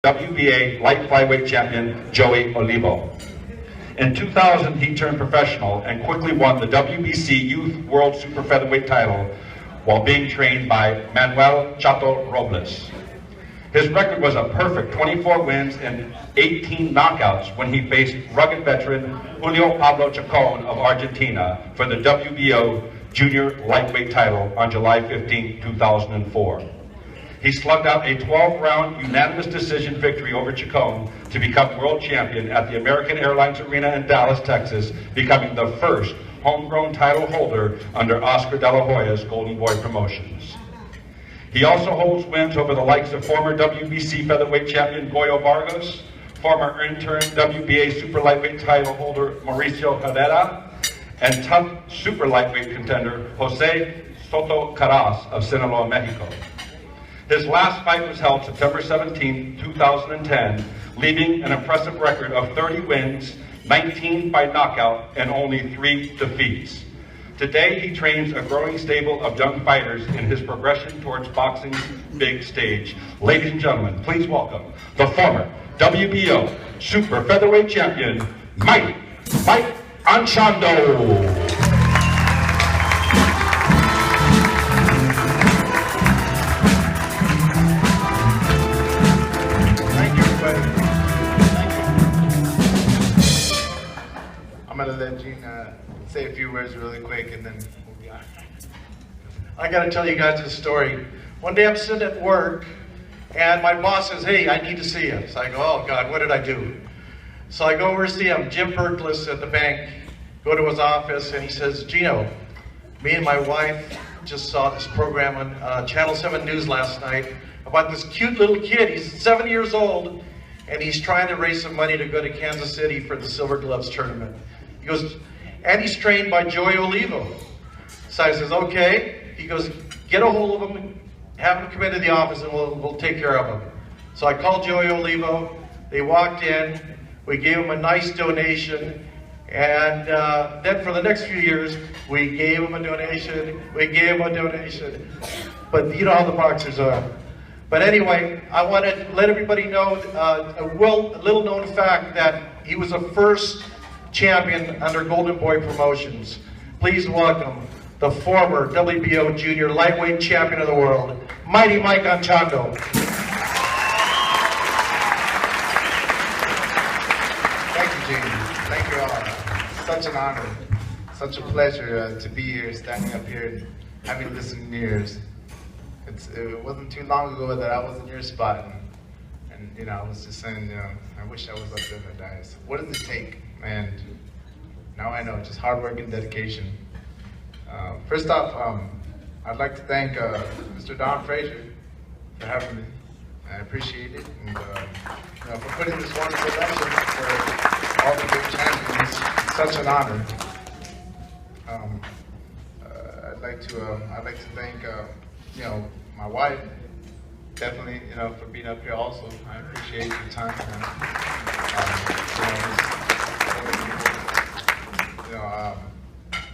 WBA light flyweight champion Joey Olivo. In 2000, he turned professional and quickly won the WBC Youth World Super Featherweight title while being trained by Manuel Chato Robles. His record was a perfect 24 wins and 18 knockouts when he faced rugged veteran Julio Pablo Chacon of Argentina for the WBO Junior Lightweight title on July 15, 2004. He slugged out a 12-round unanimous decision victory over Chacon to become world champion at the American Airlines Arena in Dallas, Texas, becoming the first homegrown title holder under Oscar De La Hoya's Golden Boy Promotions. He also holds wins over the likes of former WBC featherweight champion Goyo Vargas, former interim WBA super lightweight title holder Mauricio Herrera, and tough super lightweight contender Jose Soto Caras of Sinaloa, Mexico. His last fight was held September 17, 2010, leaving an impressive record of 30 wins, 19 by knockout, and only 3 defeats. Today, he trains a growing stable of young fighters in his progression towards boxing's big stage. Ladies and gentlemen, please welcome the former WBO Super Featherweight Champion, Mike Anchondo. I'm going to let Gene say a few words really quick and then we'll be on. I got to tell you guys this story. One day I'm sitting at work and my boss says, "Hey, I need to see you." So I go, "Oh God, what did I do?" So I go over to see him, Jim Berklis at the bank, go to his office and he says, "Gino, me and my wife just saw this program on Channel 7 News last night about this cute little kid. He's 7 years old and he's trying to raise some money to go to Kansas City for the Silver Gloves tournament." He goes, "And he's trained by Joey Olivo." So I says, "Okay." He goes, "Get a hold of him, have him come into the office and we'll take care of him." So I called Joey Olivo. They walked in. We gave him a nice donation. And then for the next few years, we gave him a donation. We gave him a donation. But you know how the boxers are. But anyway, I want to let everybody know a little known fact that he was the first champion under Golden Boy Promotions. Please welcome the former WBO Junior Lightweight Champion of the World, Mighty Mike Anchondo. Thank you, Gene. Thank you all. Such an honor, such a pleasure to be here, standing up here and having listening ears. It wasn't too long ago that I was in your spot, and you know, I was just saying, you know, I wish I was up there in the dais. What does it take? And now I know, just hard work and dedication. First off, I'd like to thank Mr. Don Frazier for having me. I appreciate it, and you know, for putting this wonderful event for all the big champions. It's such an honor. I'd like to thank you know, my wife, definitely, you know, for being up here also. I appreciate your time. You know,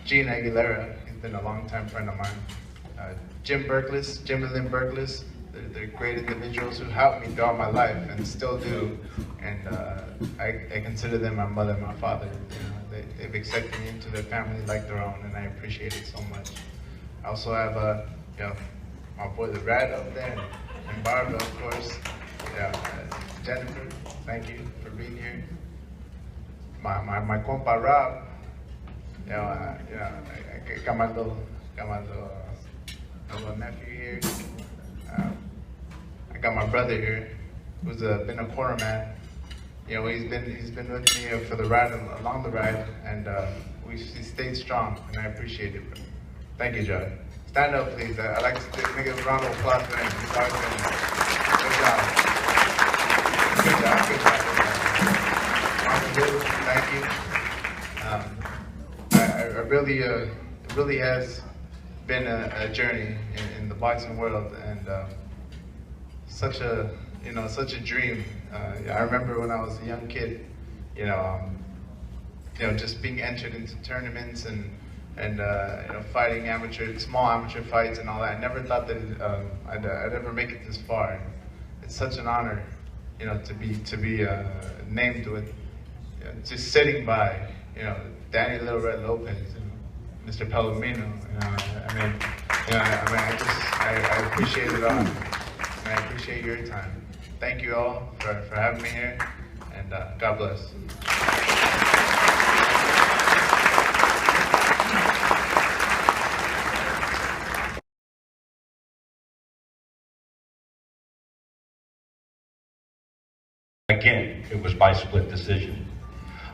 Gene Aguilera, he's been a long-time friend of mine. Jim and Lynn Berklis, they're great individuals who helped me throughout my life and still do. And I consider them my mother and my father. You know, they've accepted me into their family like their own, and I appreciate it so much. I also have, you know, my boy the Rat up there, and Barbara, of course. Yeah, Jennifer, thank you for being here. My compa Rob, you know, I got my little nephew here. I got my brother here, who's been a quarter man. You know, he's been with me for the ride, along the ride, and he stayed strong, and I appreciate it. Thank you, Joe. Stand up, please. I'd like to make a round of applause for him. He's always been good job. Good job. Thank you. It really has been a journey in the boxing world, and such a dream. I remember when I was a young kid, you know, just being entered into tournaments and you know, fighting small amateur fights and all that. I never thought that I'd ever make it this far. It's such an honor you know, to be named with, you know, just sitting by, you know, Danny Little Red Lopez and Mr. Palomino. You know, I appreciate it all, and I appreciate your time. Thank you all for having me here, and God bless. Again, it was by split decision.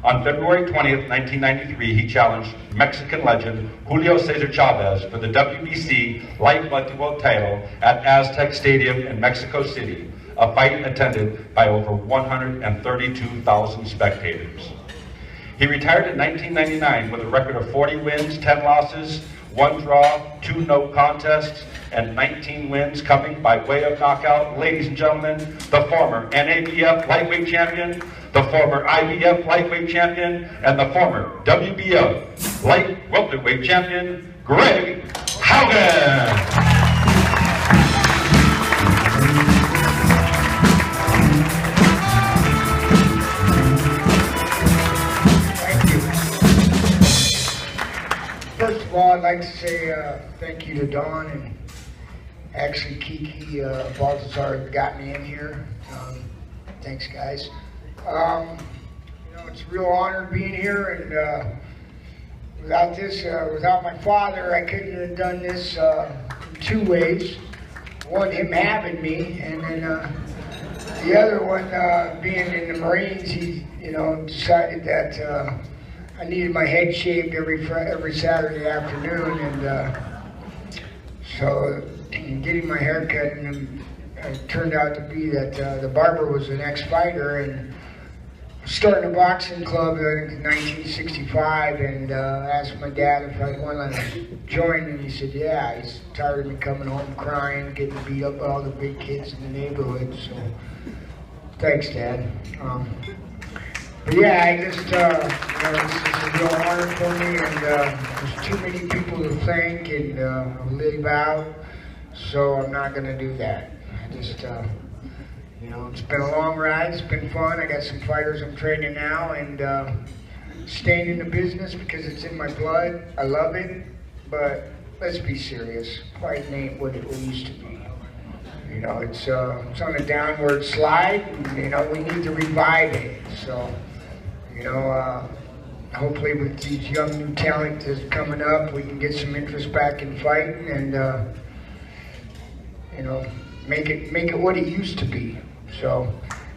On February 20th, 1993, he challenged Mexican legend Julio Cesar Chavez for the WBC light welterweight title at Aztec Stadium in Mexico City, a fight attended by over 132,000 spectators. He retired in 1999 with a record of 40 wins, 10 losses, 1 draw, 2 no contests, and 19 wins coming by way of knockout. Ladies and gentlemen, the former NABF lightweight champion, the former IBF lightweight champion, and the former WBO light welterweight champion, Greg Haugen. First of all, I'd like to say thank you to Don and actually Kiki Baltazar got me in here. Thanks, guys. You know, it's a real honor being here, and without my father, I couldn't have done this in 2 ways. One, him having me, and then the other one being in the Marines. He, you know, decided that I needed my head shaved every Saturday afternoon, and so getting my hair cut, and it turned out to be that the barber was an ex-fighter, and starting a boxing club in 1965, and asked my dad if I'd want to join, and he said, yeah. He's tired of me coming home crying, getting beat up by all the big kids in the neighborhood, so thanks, Dad. But yeah, I just, you know, this is a real honor for me, and there's too many people to thank and live out, so I'm not going to do that. I just, you know, it's been a long ride, it's been fun. I got some fighters I'm training now, and staying in the business because it's in my blood. I love it, but let's be serious. Fighting ain't what it used to be. You know, it's on a downward slide, and, you know, we need to revive it. So, you know, hopefully with these young new talent that's coming up, we can get some interest back in fighting, and you know, make it what it used to be. So,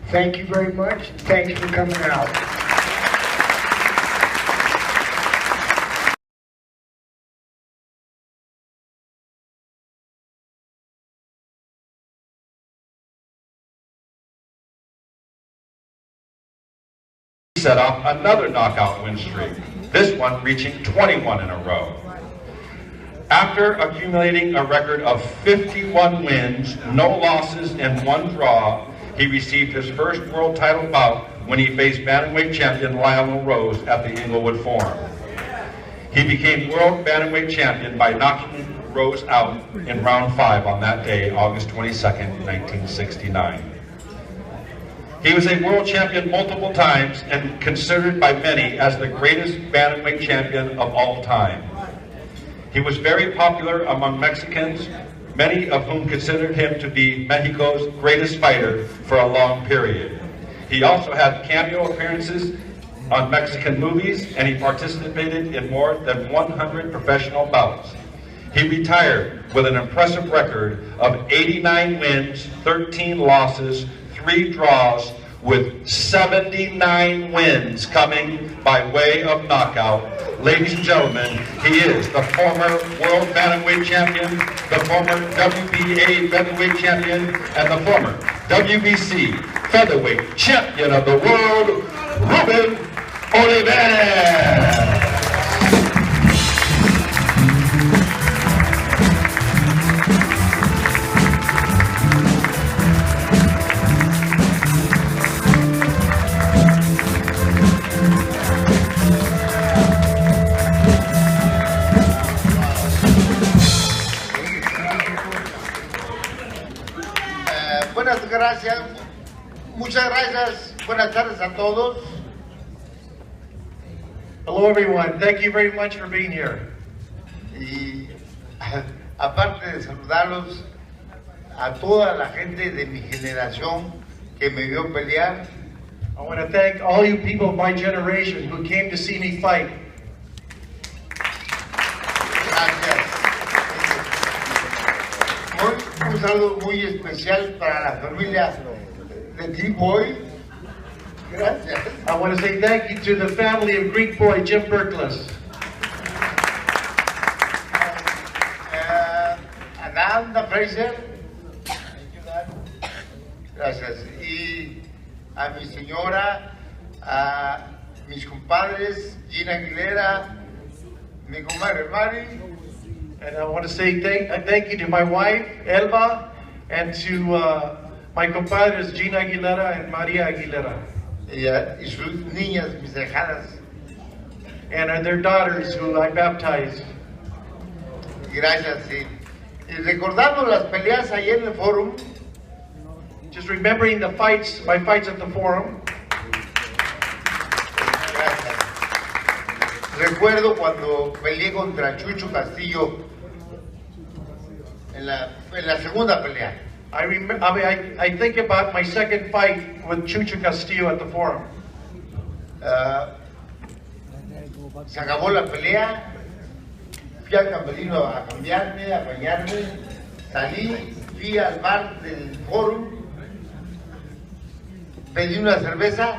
thank you very much. Thanks for coming out. Set off another knockout win streak, this one reaching 21 in a row. After accumulating a record of 51 wins, no losses, and 1 draw, he received his first world title bout when he faced bantamweight champion Lionel Rose at the Inglewood Forum. He became world bantamweight champion by knocking Rose out in round 5 on that day, August 22nd, 1969. He was a world champion multiple times and considered by many as the greatest bantamweight champion of all time. He was very popular among Mexicans, many of whom considered him to be Mexico's greatest fighter for a long period. He also had cameo appearances on Mexican movies, and he participated in more than 100 professional bouts. He retired with an impressive record of 89 wins, 13 losses, 3 draws, with 79 wins coming by way of knockout. Ladies and gentlemen, he is the former world bantamweight champion, the former WBA featherweight champion, and the former WBC featherweight champion of the world, Ruben Olivares. Buenas gracias. Muchas gracias, buenas tardes a todos. Hello, everyone. Thank you very much for being here. Y aparte de saludarlos a toda la gente de mi generación que me vio pelear, I want to thank all you people of my generation who came to see me fight. gracias. Un saludo muy especial para la familia de Greek Boy. Gracias. I want to say thank you to the family of Greek boy Jim Berkles. Ananda Fraser. Gracias. Y a mi señora, a mis compadres, Gina Aguilera, mi comadre Mari. And I want to say thank you to my wife, Elba, and to my compadres, Gina Aguilera and Maria Aguilera. Y sus niñas, mis hijadas. And their daughters who I baptized. Gracias, sí. Y recordando las peleas ahí en el fórum, Just remembering the fights, my fights at the forum. gracias. Recuerdo cuando peleé contra Chucho Castillo en la segunda pelea. I think about my second fight with Chucho Castillo at the forum. Se acabó la pelea, fui al camerino a cambiarme, a bañarme, salí, fui al bar del fórum, pedí una cerveza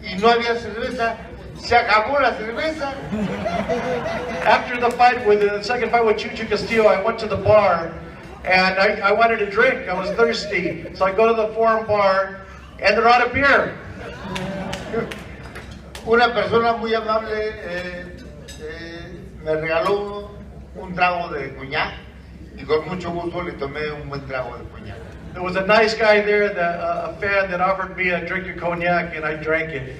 y no había cerveza, se acabó la cerveza. After the second fight with Chucho Castillo, I went to the bar and I wanted a drink. I was thirsty. So I go to the forum bar and they're out of beer. Una persona muy amable me regaló un trago de coñac y con mucho gusto le tomé un buen trago de coñac. There was a nice guy there, a fan that offered me a drink of cognac and I drank it.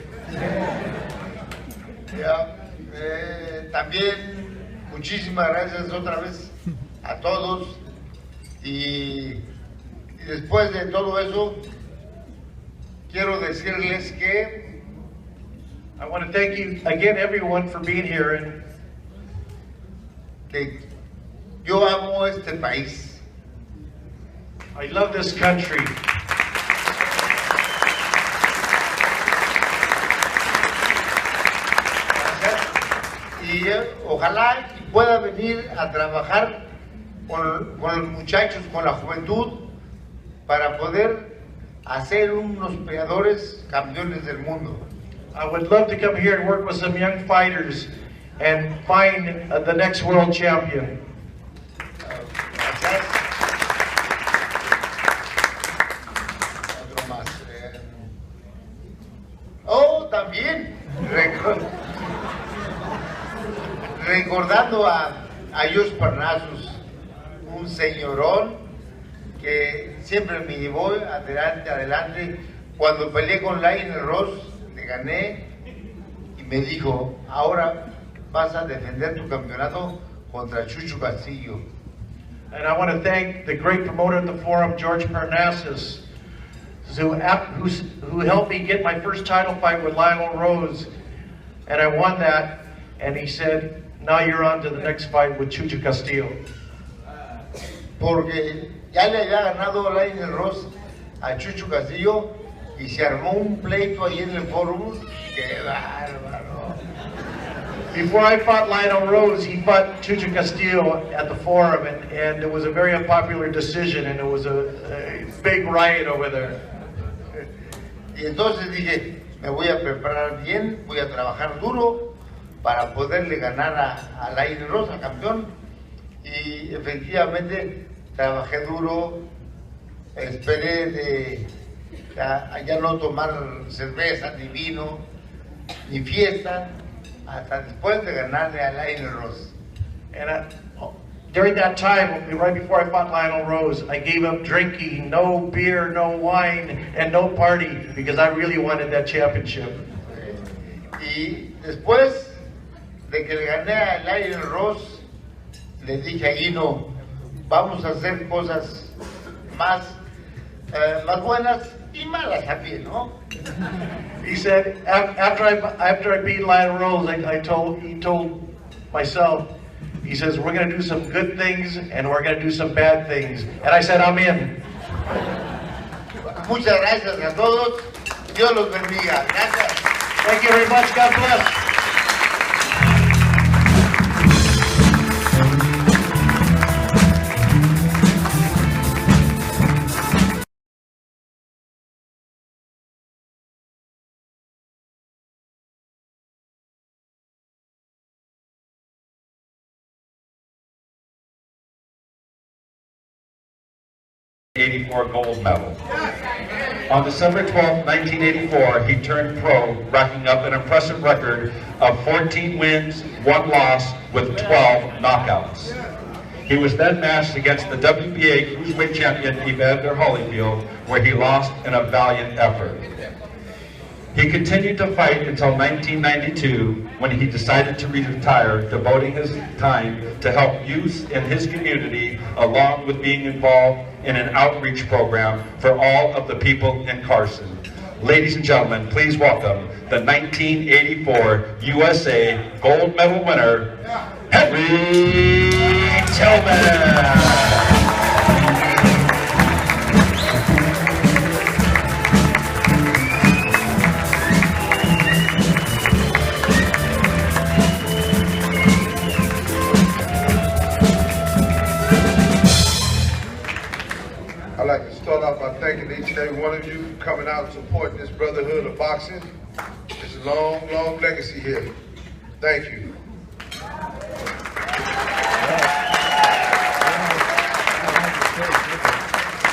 También muchísimas gracias otra vez a todos y después de todo eso quiero decirles que I want to thank you again, everyone, for being here. And que yo amo este país. I love this country. Y ojalá pueda venir a trabajar con los muchachos, con la juventud, para poder hacer unos peleadores campeones del mundo. I would love to come here and work with some young fighters and find the next world champion. Gracias. Otro más. También recordando a Jos Parnassus, un señorón que siempre me llevó adelante. Cuando peleé con Lionel Ross, le gané y me dijo, ahora vas a defender tu campeonato contra Chucho Castillo. And I want to thank the great promoter at the forum, George Parnassus, who helped me get my first title fight with Lionel Rose. And I won that, and he said, now you're on to the next fight with Chucho Castillo. Porque ya le había ganado Lionel Ross a Chucho Castillo y se armó un pleito ahí en el fórum. ¡Qué bárbaro! Before I fought Lionel Rose, he fought Chucho Castillo at the forum, and it was a very unpopular decision, and it was a big riot over there. Y entonces dije, me voy a preparar bien, voy a trabajar duro para poderle ganar a Lionel Ross, al campeón. Y efectivamente trabajé duro, esperé de ya no tomar cerveza, ni vino, ni fiesta, hasta después de ganarle a Lionel Ross. And during that time, right before I fought Lionel Rose, I gave up drinking, no beer, no wine, and no party, because I really wanted that championship. Y después de que le gané a Lionel Ross, le dije a Guino, vamos a hacer cosas más buenas. y malas también, ¿no? He said, after I beat Lionel Rose, he told myself, he says, we're going to do some good things and we're going to do some bad things. And I said, I'm in. Muchas gracias a todos. Dios los bendiga. Gracias. Thank you very much. God bless. 1984 gold medal. On December 12, 1984, he turned pro, racking up an impressive record of 14 wins, 1 loss, with 12 knockouts. He was then matched against the WBA cruiserweight champion Evander Holyfield, where he lost in a valiant effort. He continued to fight until 1992, when he decided to retire, devoting his time to help youth in his community, along with being involved in an outreach program for all of the people in Carson. Ladies and gentlemen, please welcome the 1984 USA gold medal winner, Henry Tillman. I'd like to start off by thanking each and every one of you for coming out and supporting this brotherhood of boxing. It's a long, long legacy here. Thank you.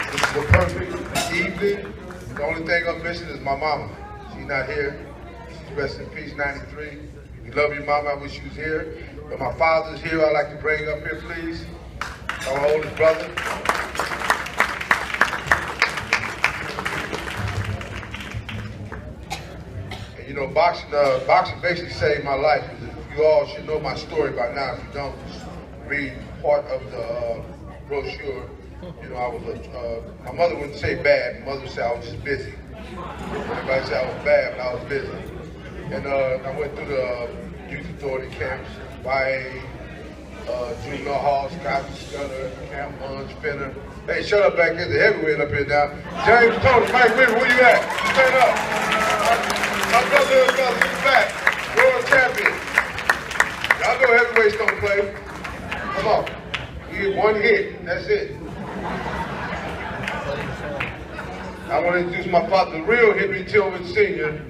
This is a perfect evening. The only thing I'm missing is my mama. She's not here. She's rest in peace, 93. We love you, mama. I wish you was here. But my father's here. I'd like to bring up here, please. My oldest brother. You know, boxing basically saved my life. You all should know my story by now. If you don't, read part of the brochure. You know, I was my mother wouldn't say bad. My mother would say I was just busy. Everybody said I was bad, but I was busy. And I went through the youth authority camps, YA, juvenile hall, Scott Scudder, Camp Munch, Finner. Hey, shut up back here, the heavyweight up here now. James Tony, Mike Weaver, where you at? Stand up. My brother in the back, world champion. Y'all know heavyweights don't play. Come on. You get one hit, that's it. I want to introduce my father, the real Henry Tillman Sr.,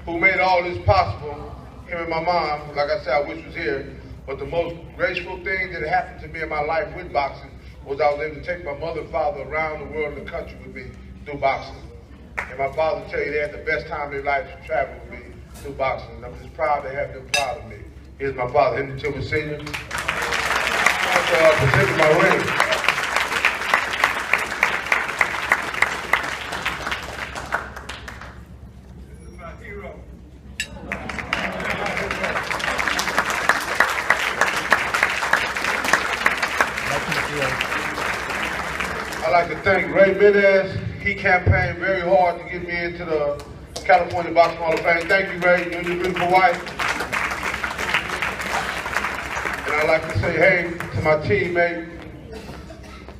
who made all this possible. Him and my mom, like I said, I wish was here. But the most graceful thing that happened to me in my life with boxing was I was able to take my mother and father around the world and the country with me through boxing. And my father will tell you they had the best time of their life to travel with me through boxing. And I'm just proud to have them proud of me. Here's my father, Henry Tillman Sr. Presenting my ring. This is my hero. I'd like to thank Ray Menez. He campaigned very hard to get me into the California Boxing Hall of Fame. Thank you, Ray, you and your beautiful wife. And I'd like to say hey to my teammate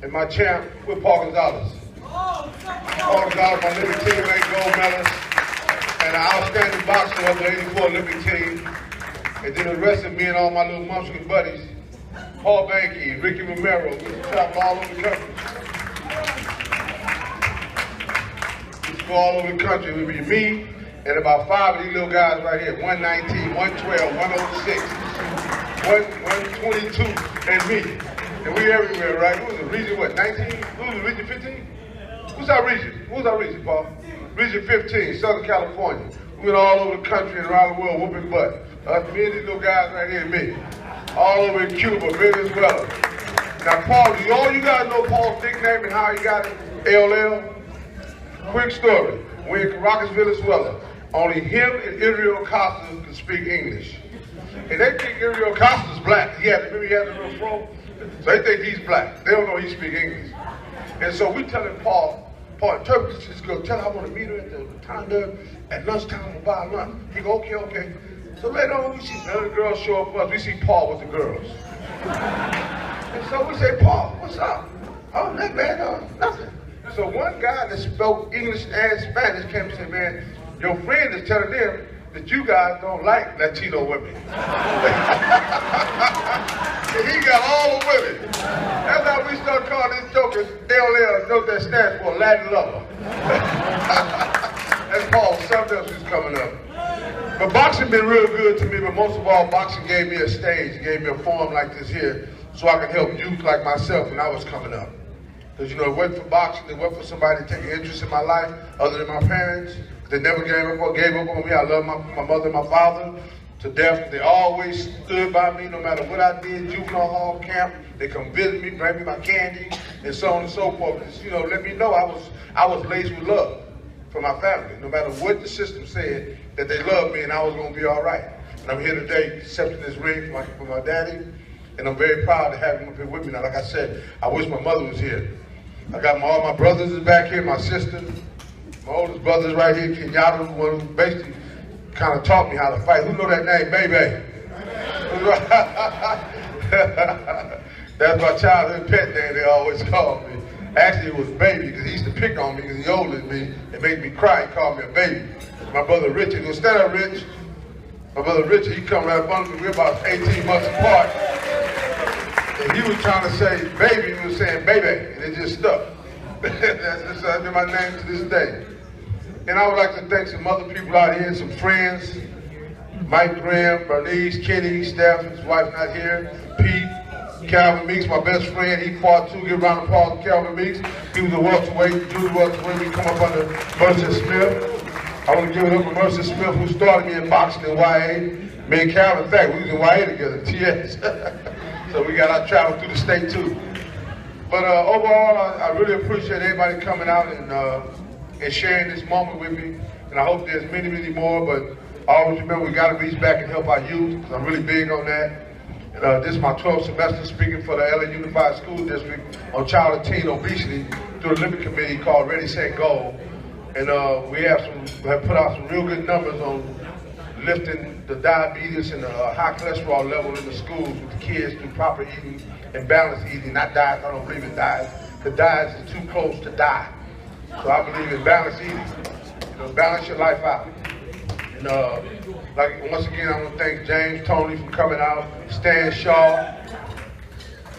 and my champ, with Paul Gonzalez. Paul Gonzalez, my living teammate, gold medalist, and an outstanding boxer of the 84 Olympic team. And then the rest of me and all my little munchkin buddies, Paul Banky, Ricky Romero, we travel all over the country. Go all over the country. It would be me and about 5 of these little guys right here. 119, 112, 106, 122, and me. And we everywhere, right? What was it? Region what? 19? What was it? Region 15? Who's our region? Who's our region, Paul? Region 15, Southern California. We went all over the country and around the world whooping butt. Me and these little guys right here, me. All over in Cuba, Venezuela. Now, Paul, do all you guys know Paul's nickname and how he got it? LL? Quick story. We in Caracas, Venezuela. Only him and Israel Costa can speak English. And they think Israel Costa's black. Remember he had a little fro? So they think he's black. They don't know he speaks English. And so we telling Paul, Paul interpreted to this girl, tell her I want to meet her at the Rotunda at lunchtime, we'll buy lunch. He go, okay, okay. So later on, we see another girl show up for us. We see Paul with the girls. And so we say, Paul, what's up? Oh, nothing, man, nothing. So one guy that spoke English and Spanish came and said, man, your friend is telling them that you guys don't like Latino women. And he got all the women. That's how we start calling these jokers LL, note that stands for Latin lover. That's Paul, something else is coming up. But boxing been real good to me, but most of all, boxing gave me a stage, gave me a forum like this here, so I could help youth like myself when I was coming up. Because, you know, it wasn't for boxing, it wasn't for somebody to take an interest in my life, other than my parents. They never gave up on me. I love my mother and my father to death. They always stood by me no matter what I did, juvenile hall, camp. They come visit me, bring me my candy, and so on and so forth. Just, you know, let me know I was laced with love for my family. No matter what the system said, that they loved me and I was going to be all right. And I'm here today accepting this ring for my daddy, and I'm very proud to have him up here with me. Now, like I said, I wish my mother was here. I got all my brothers is back here, my sister, my oldest brother's right here, Kenyatta, one who basically kind of taught me how to fight. Who know that name, Baby? That's my childhood pet name, they always called me. Actually, it was Baby, because he used to pick on me because he older than me and make me cry. He called me a baby. My brother Richard, instead of Rich, my brother Richard, he come right up under me. We're about 18 months apart. And he was trying to say baby, he was saying baby, and it just stuck. That's been my name to this day. And I would like to thank some other people out here, some friends, Mike Graham, Bernice, Kenny, Steph, his wife not here, Pete, Calvin Meeks, my best friend, he fought too. Give a round of applause to Calvin Meeks. He was a welterweight, junior welterweight. We come up under Mercer Smith. I want to give it up to Mercer Smith, who started me in boxing in YA. Me and Calvin, in fact, we was in YA together, TS. So we got our travel through the state too. But overall, I really appreciate everybody coming out and sharing this moment with me. And I hope there's many, many more, but always remember we got to reach back and help our youth, because I'm really big on that. And this is my 12th semester speaking for the LA Unified School District on child and teen obesity through the Olympic Committee called Ready, Set, Go. And we have put out some real good numbers on lifting the diabetes and the high cholesterol level in the schools with the kids through proper eating and balanced eating, not diets. I don't believe in diets. The diets is too close to die. So I believe in balanced eating. You know, balance your life out. And like once again, I want to thank James, Tony for coming out, Stan Shaw,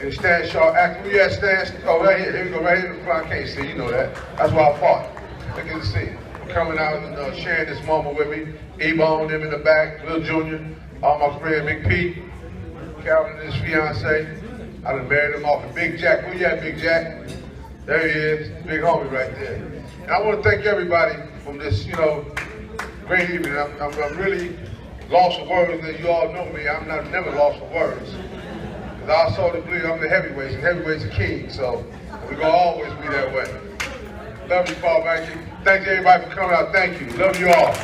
and Stan Shaw acting. We had Stan, oh right here we go, right here in the front. I can't see, you know that. That's why I fought. Look at the scene. Coming out and sharing this moment with me. E-Bone, them in the back, Lil Junior, all my friend Big Pete, Calvin and his fiance. I done married him off. And Big Jack, where you at, Big Jack? There he is, big homie right there. And I want to thank everybody from this, you know, great evening. I'm really lost for words, and you all know me. I'm never lost for words. Because I solely believe I'm the heavyweights, and heavyweights are king, so we're going to always be that way. Love you, Paul. Thank you. Thanks everybody for coming out. Thank you. Love you all.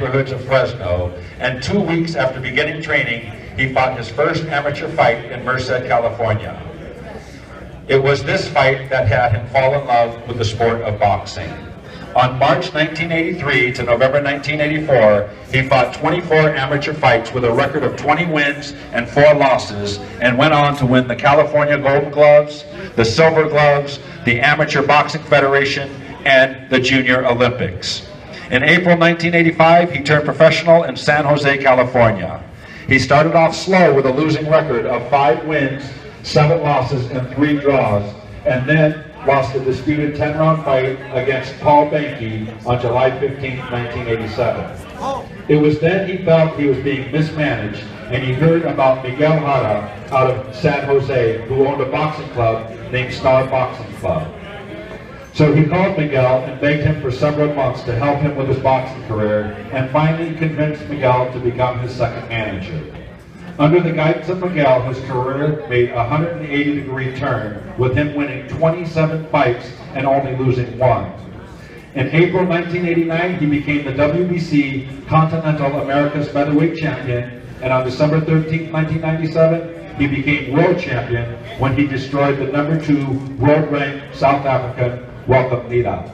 neighborhoods of Fresno, and 2 weeks after beginning training, he fought his first amateur fight in Merced, California. It was this fight that had him fall in love with the sport of boxing. On March 1983 to November 1984, he fought 24 amateur fights with a record of 20 wins and 4 losses, and went on to win the California Gold Gloves, the Silver Gloves, the Amateur Boxing Federation, and the Junior Olympics. In April 1985, he turned professional in San Jose, California. He started off slow with a losing record of 5 wins, 7 losses, and 3 draws, and then lost a disputed 10-round fight against Paul Benke on July 15, 1987. It was then he felt he was being mismanaged, and he heard about Miguel Jara out of San Jose, who owned a boxing club named Star Boxing Club. So he called Miguel and begged him for several months to help him with his boxing career, and finally convinced Miguel to become his second manager. Under the guidance of Miguel, his career made a 180-degree turn, with him winning 27 fights and only losing 1. In April 1989, he became the WBC Continental America's Featherweight Champion, and on December 13, 1997, he became World Champion when he destroyed the #2 world-ranked South African Welcome Lida.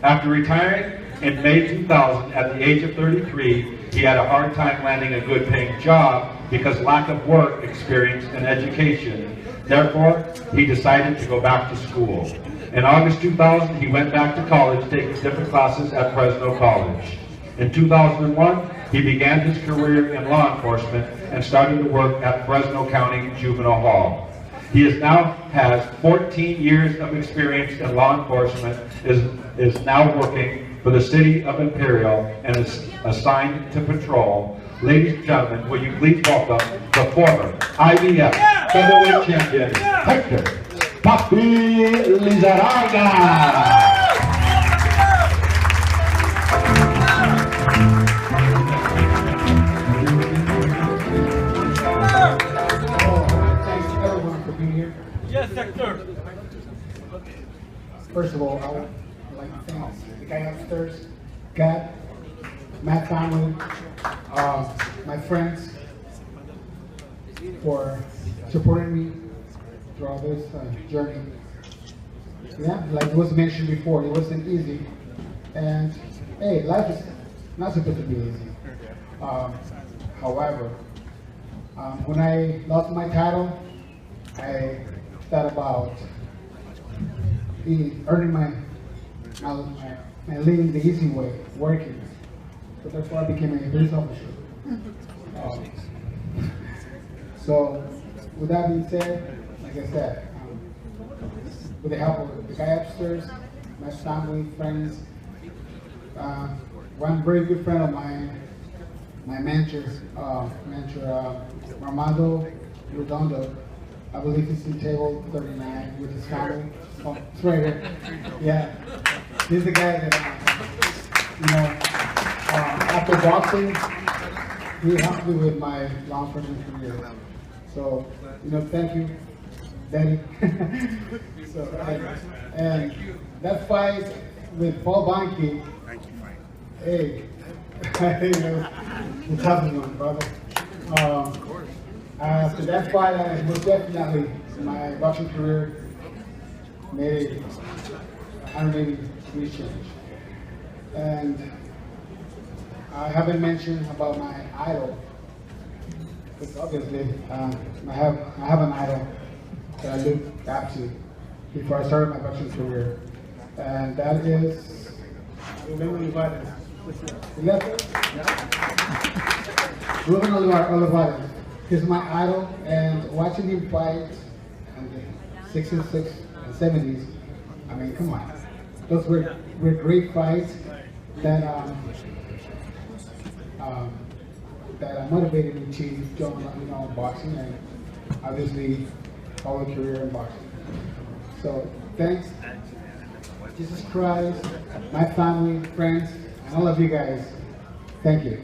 After retiring in May 2000 at the age of 33, he had a hard time landing a good-paying job because lack of work experience and education. Therefore, he decided to go back to school. In August 2000, he went back to college, taking different classes at Fresno College. In 2001, he began his career in law enforcement and started to work at Fresno County Juvenile Hall. He now has 14 years of experience in law enforcement, is now working for the city of Imperial, and is assigned to patrol. Ladies and gentlemen, will you please welcome the former IBF Featherweight Champion, Hector Papi Lizarraga. Yes, Hector. First of all, I would like to thank the guy upstairs, God, my family, my friends, for supporting me throughout this journey. Yeah, like it was mentioned before, it wasn't easy. And hey, life is not supposed to be easy. However, when I lost my title, I thought about earning my living the easy way, working. So therefore I became a police officer. So with that being said, like I said, with the help of the guy upstairs, my family, friends, one very good friend of mine, my mentor, Armando Redondo, I believe he's in table 39 with his family. Oh, it's right here. Yeah. He's the guy that, after boxing, he helped me with my law enforcement career. So, thank you, Daddy. And that fight with Paul Benke, hey, it's a tough one, brother. After that fight, I most definitely, my boxing career made a 180-degree change. And I haven't mentioned about my idol, because obviously I have an idol that I looked up to before I started my boxing career, and that is Ruben Olivares. Ruben Olivares. He's my idol, and watching him fight in the 66 and 70s, I mean, come on. Those were great fights that motivated me to join boxing and obviously follow a career in boxing. So thanks, Jesus Christ, my family, friends, and all of you guys. Thank you.